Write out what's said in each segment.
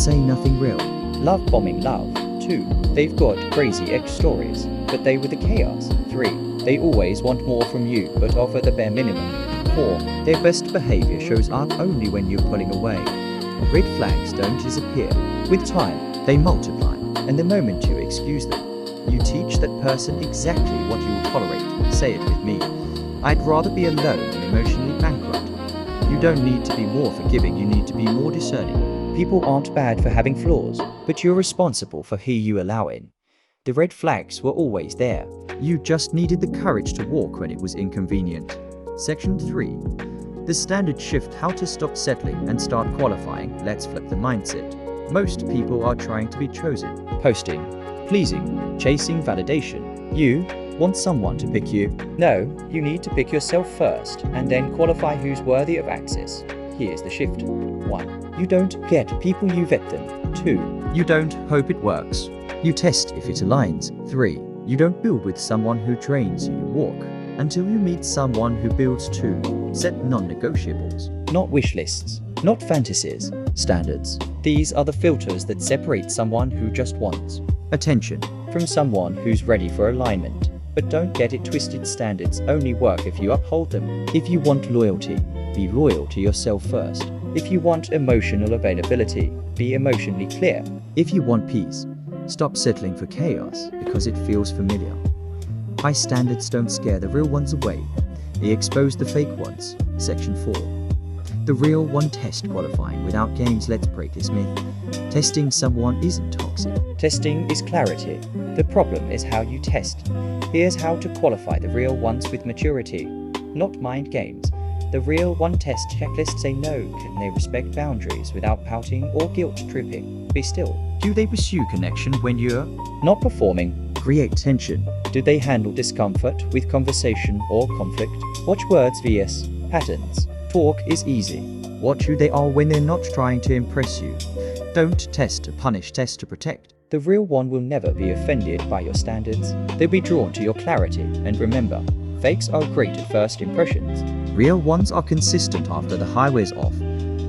say nothing real. Love bombing love. 2. They've got crazy ex stories, but they were the chaos. 3. They always want more from you, but offer the bare minimum. 4. Their best behavior shows up only when you're pulling away. Red flags don't disappear. With time, they multiply, and the moment you excuse them, you teach that person exactly what you will tolerate. Say it with me. I'd rather be alone than emotionally bankrupt. You don't need to be more forgiving, you need to be more discerning. People aren't bad for having flaws, but you're responsible for who you allow in. The red flags were always there. You just needed the courage to walk when it was inconvenient. Section 3. The standard shift: how to stop settling and start qualifying. Let's flip the mindset. Most people are trying to be chosen, posting, pleasing, chasing validation. You want someone to pick you. No, you need to pick yourself first and then qualify who's worthy of access. Here's the shift. 1. You don't get people, you vet them. 2. You don't hope it works. You test if it aligns. 3. You don't build with someone who drains you, you walk until you meet someone who builds too. Set non-negotiables. Not wish lists, not fantasies, standards. These are the filters that separate someone who just wants attention from someone who's ready for alignment. But don't get it twisted, standards only work if you uphold them. If you want loyalty, be loyal to yourself first. If you want emotional availability, be emotionally clear. If you want peace, stop settling for chaos because it feels familiar. High standards don't scare the real ones away. They expose the fake ones. Section 4. The real one test: qualifying without games. Let's break this myth. Testing someone isn't toxic. Testing is clarity. The problem is how you test. Here's how to qualify the real ones with maturity, not mind games. The real one test checklist: say no. Can they respect boundaries without pouting or guilt tripping? Be still. Do they pursue connection when you're not performing? Create tension. Do they handle discomfort with conversation or conflict? Watch words vs patterns. Talk is easy. Watch who they are when they're not trying to impress you. Don't test to punish, test to protect. The real one will never be offended by your standards. They'll be drawn to your clarity. And remember, fakes are great at first impressions. Real ones are consistent after the high wears off.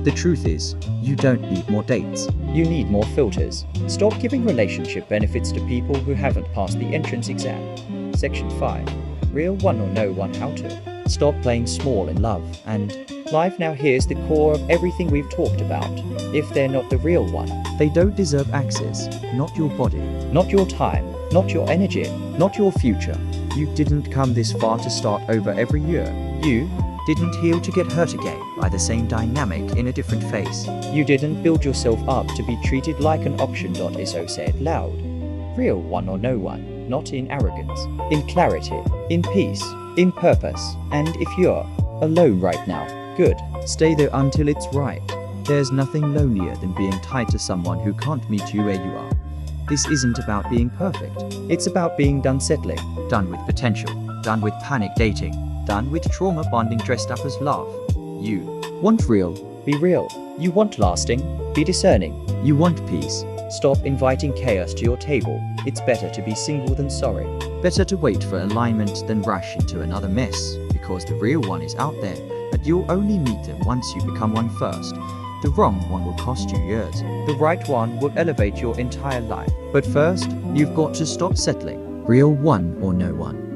The truth is, you don't need more dates. You need more filters. Stop giving relationship benefits to people who haven't passed the entrance exam. Section 5. Real one or no one: how to stop playing small in love and life. Now here's the core of everything we've talked about. If they're not the real one, they don't deserve access. Not your body, not your time, not your energy, not your future. You didn't come this far to start over every year. You didn't heal to get hurt again by the same dynamic in a different face. You didn't build yourself up to be treated like an option. So say it loud. Real one or no one, not in arrogance, in clarity, in peace, in purpose. And if you're alone right now, good. Stay there until it's right. There's nothing lonelier than being tied to someone who can't meet you where you are. This isn't about being perfect. It's about being done settling, done with potential, done with panic dating, done with trauma bonding dressed up as love. You want real, be real. You want lasting, be discerning. You want peace, stop inviting chaos to your table. It's better to be single than sorry. Better to wait for alignment than rush into another mess, because the real one is out there, but you'll only meet them once you become one first. The wrong one will cost you years. The right one will elevate your entire life. But first, you've got to stop settling. Real one or no one.